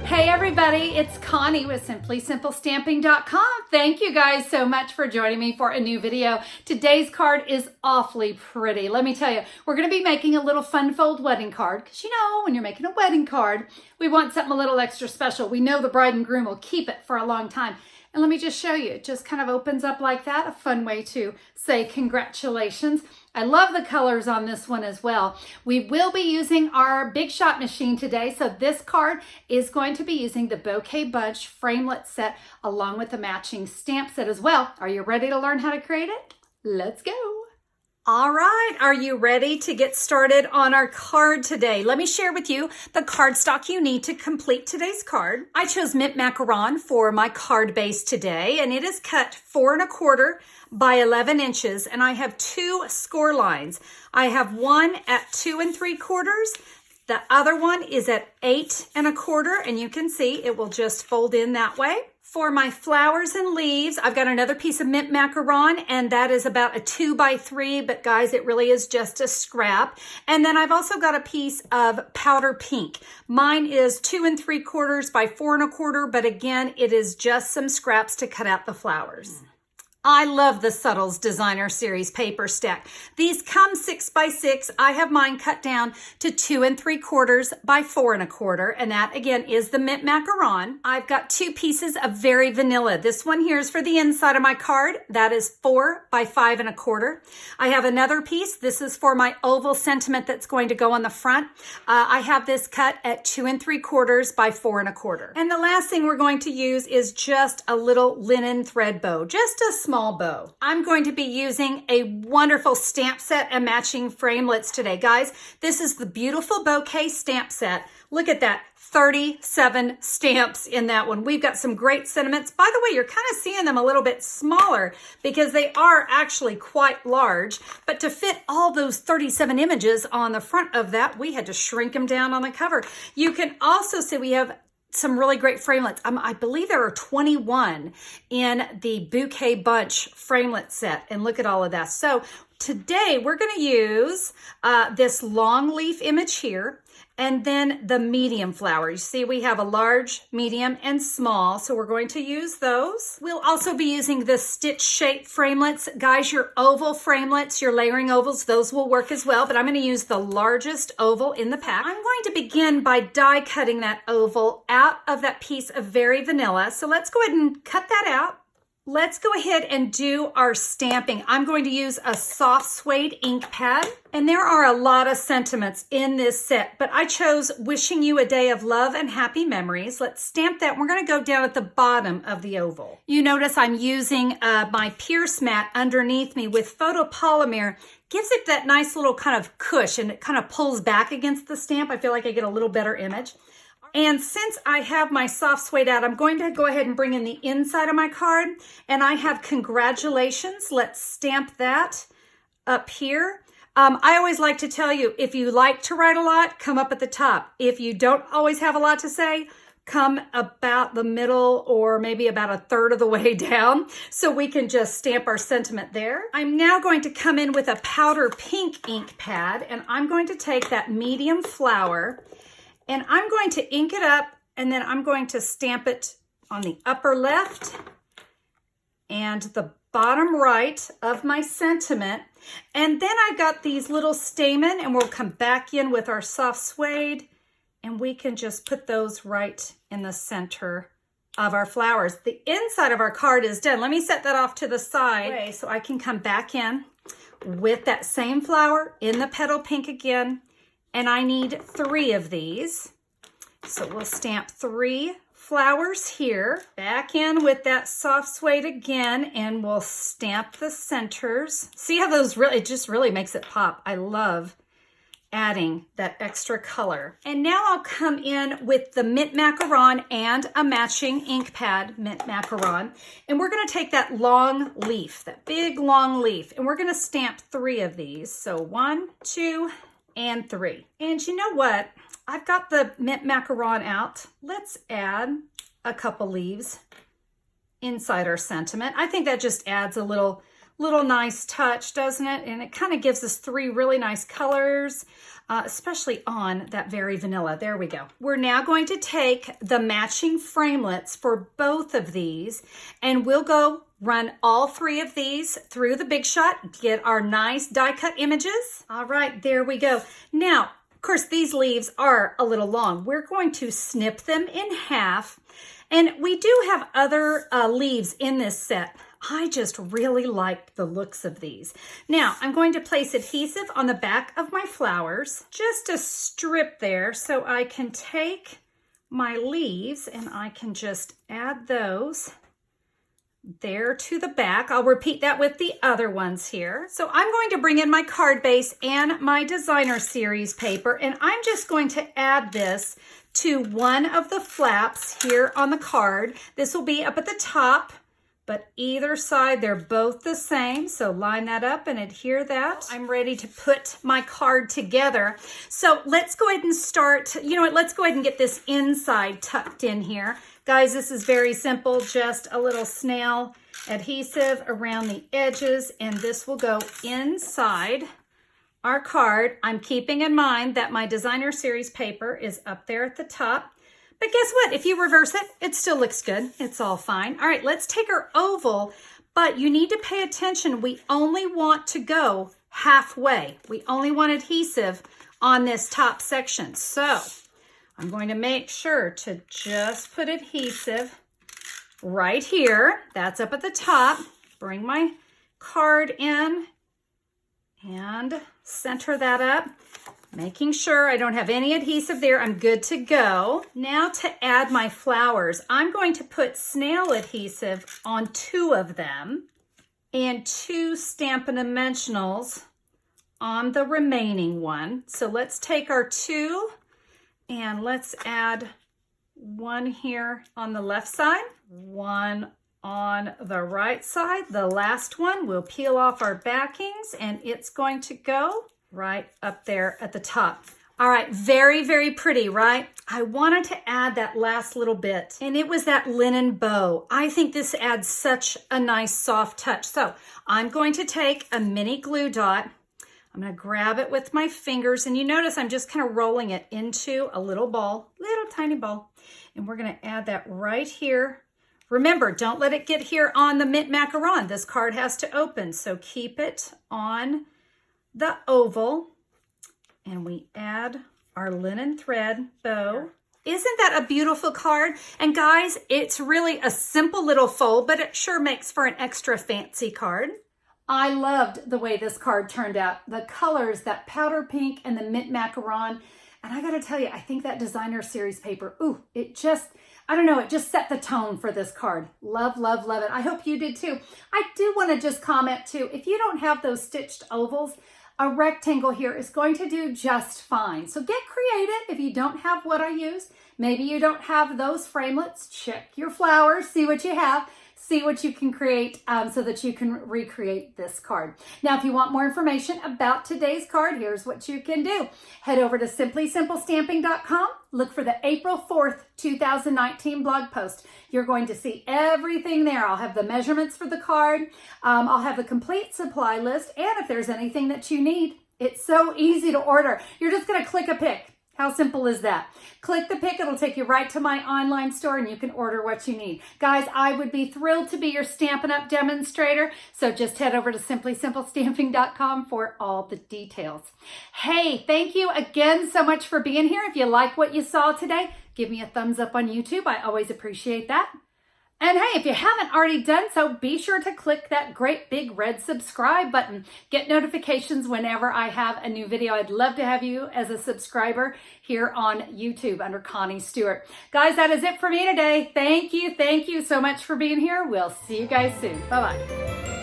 Hey everybody, it's Connie with SimplySimpleStamping.com. Thank you guys so much for joining me for a new video. Today's card is awfully pretty. Let me tell you, we're going to be making a little fun fold wedding card because you know, when you're making a wedding card, we want something a little extra special. We know the bride and groom will keep it for a long time. And let me just show you, it just kind of opens up like that, a fun way to say congratulations. I love the colors on this one as well. We will be using our Big Shot machine today, so this card is going to be using the Bouquet Bunch framelit set along with the matching stamp set as well. Are you ready to learn how to create it? Let's go. All right, are you ready to get started on our card today? Let me share with you the cardstock you need to complete today's card. I chose mint macaron for my card base today, and it is cut 4 1/4 by 11 inches, and I have 2 score lines. I have one at 2 3/4. The other one is at 8 1/4, and you can see it will just fold in that way. For my flowers and leaves, I've got another piece of mint macaron, and that is about a 2 by 3, but guys, it really is just a scrap. And then I've also got a piece of powder pink. Mine is 2 3/4 by 4 1/4, but again, it is just some scraps to cut out the flowers. I love the Subtles Designer Series paper stack. These come 6 by 6. I have mine cut down to 2 3/4 by 4 1/4, and that again is the mint macaron. I've got 2 pieces of Very Vanilla. This one here is for the inside of my card. That is 4 by 5 1/4. I have another piece. This is for my oval sentiment that's going to go on the front. I have this cut at 2 3/4 by 4 1/4. And the last thing we're going to use is just a little linen thread bow, just a small bow. I'm going to be using a wonderful stamp set and matching framelits today. Guys, this is the beautiful bouquet stamp set. Look at that, 37 stamps in that one. We've got some great sentiments. By the way, you're kind of seeing them a little bit smaller because they are actually quite large, but to fit all those 37 images on the front of that, we had to shrink them down on the cover. You can also see we have some really great framelits. I believe there are 21 in the Bouquet Bunch framelit set, and look at all of that. So today we're going to use this long leaf image here, and then the medium flower. You see we have a large, medium, and small, so we're going to use those. We'll also be using the stitch shape framelits. Guys, your oval framelits, your layering ovals, those will work as well, but I'm going to use the largest oval in the pack. I'm going to begin by die cutting that oval out of that piece of Very Vanilla. So let's go ahead and cut that out. Let's go ahead and do our stamping. I'm going to use a soft suede ink pad, and there are a lot of sentiments in this set, but I chose Wishing You a Day of Love and Happy Memories. Let's stamp that. We're going to go down at the bottom of the oval. You notice I'm using my Pierce mat underneath me with photopolymer. Gives it that nice little kind of cushion. It kind of pulls back against the stamp. I feel like I get a little better image. And since I have my soft suede out, I'm going to go ahead and bring in the inside of my card. And I have congratulations. Let's stamp that up here. I always like to tell you, if you like to write a lot, come up at the top. If you don't always have a lot to say, come about the middle or maybe about a third of the way down so we can just stamp our sentiment there. I'm now going to come in with a powder pink ink pad, and I'm going to take that medium flower, and I'm going to ink it up, and then I'm going to stamp it on the upper left and the bottom right of my sentiment. And then I've got these little stamen, and we'll come back in with our soft suede, and we can just put those right in the center of our flowers. The inside of our card is done. Let me set that off to the side so I can come back in with that same flower in the petal pink again. And I need 3 of these. So we'll stamp 3 flowers here. Back in with that soft suede again, and we'll stamp the centers. See how those it just really makes it pop. I love adding that extra color. And now I'll come in with the mint macaron and a matching ink pad, mint macaron. And we're gonna take that long leaf, that big long leaf, and we're gonna stamp 3 of these. So 1, 2, and 3. And you know what? I've got the mint macaron out. Let's add a couple leaves inside our sentiment. I think that just adds a little little nice touch, doesn't it? And it kind of gives us three really nice colors, especially on that very vanilla. There we go. We're now going to take the matching framelits for both of these, and we'll go run all three of these through the Big Shot, get our nice die cut images. All right, there we go. Now, of course, these leaves are a little long. We're going to snip them in half, and we do have other leaves in this set. I just really like the looks of these. Now, I'm going to place adhesive on the back of my flowers, just a strip there, so I can take my leaves and I can just add those there to the back. I'll repeat that with the other ones here. So I'm going to bring in my card base and my designer series paper, and I'm just going to add this to one of the flaps here on the card. This will be up at the top, but either side, they're both the same. So line that up and adhere that. I'm ready to put my card together. So let's go ahead and start. You know what? Let's go ahead and get this inside tucked in here. Guys, this is very simple. Just a little snail adhesive around the edges, and this will go inside our card. I'm keeping in mind that my designer series paper is up there at the top. But guess what? If you reverse it, it still looks good. It's all fine. All right, let's take our oval, but you need to pay attention. We only want to go halfway. We only want adhesive on this top section. So I'm going to make sure to just put adhesive right here. That's up at the top. Bring my card in and center that up. Making sure I don't have any adhesive there. I'm good to go. Now to add my flowers, I'm going to put snail adhesive on two of them and two Stampin' Dimensionals on the remaining one. So let's take our two and let's add one here on the left side, one on the right side. The last one, we'll peel off our backings and it's going to go right up there at the top. All right, very, very pretty, right? I wanted to add that last little bit, and it was that linen bow. I think this adds such a nice soft touch. So I'm going to take a mini glue dot. I'm going to grab it with my fingers, and you notice I'm just kind of rolling it into a little ball, little tiny ball, and we're going to add that right here. Remember, don't let it get here on the mint macaron. This card has to open, so keep it on the oval, and we add our linen thread bow. Isn't that a beautiful card? And guys, it's really a simple little fold, but it sure makes for an extra fancy card. I loved the way this card turned out. The colors, that powder pink and the mint macaron. And I gotta tell you, I think that designer series paper, ooh, it just, I don't know, it just set the tone for this card. Love, love, love it. I hope you did too. I do want to just comment too, if you don't have those stitched ovals, a rectangle here is going to do just fine. So get creative if you don't have what I use. Maybe you don't have those framelits. Check your flowers, see what you have, see what you can create so that you can recreate this card. Now, if you want more information about today's card, here's what you can do. Head over to simplysimplestamping.com. Look for the April 4th, 2019 blog post. You're going to see everything there. I'll have the measurements for the card. I'll have the complete supply list. And if there's anything that you need, it's so easy to order. You're just going to click a pick. How simple is that? Click the pick, it'll take you right to my online store and you can order what you need. Guys, I would be thrilled to be your Stampin' Up! Demonstrator, so just head over to simplysimplestamping.com for all the details. Hey, thank you again so much for being here. If you like what you saw today, give me a thumbs up on YouTube. I always appreciate that. And hey, if you haven't already done so, be sure to click that great big red subscribe button. Get notifications whenever I have a new video. I'd love to have you as a subscriber here on YouTube under Connie Stewart. Guys, that is it for me today. Thank you so much for being here. We'll see you guys soon. Bye-bye.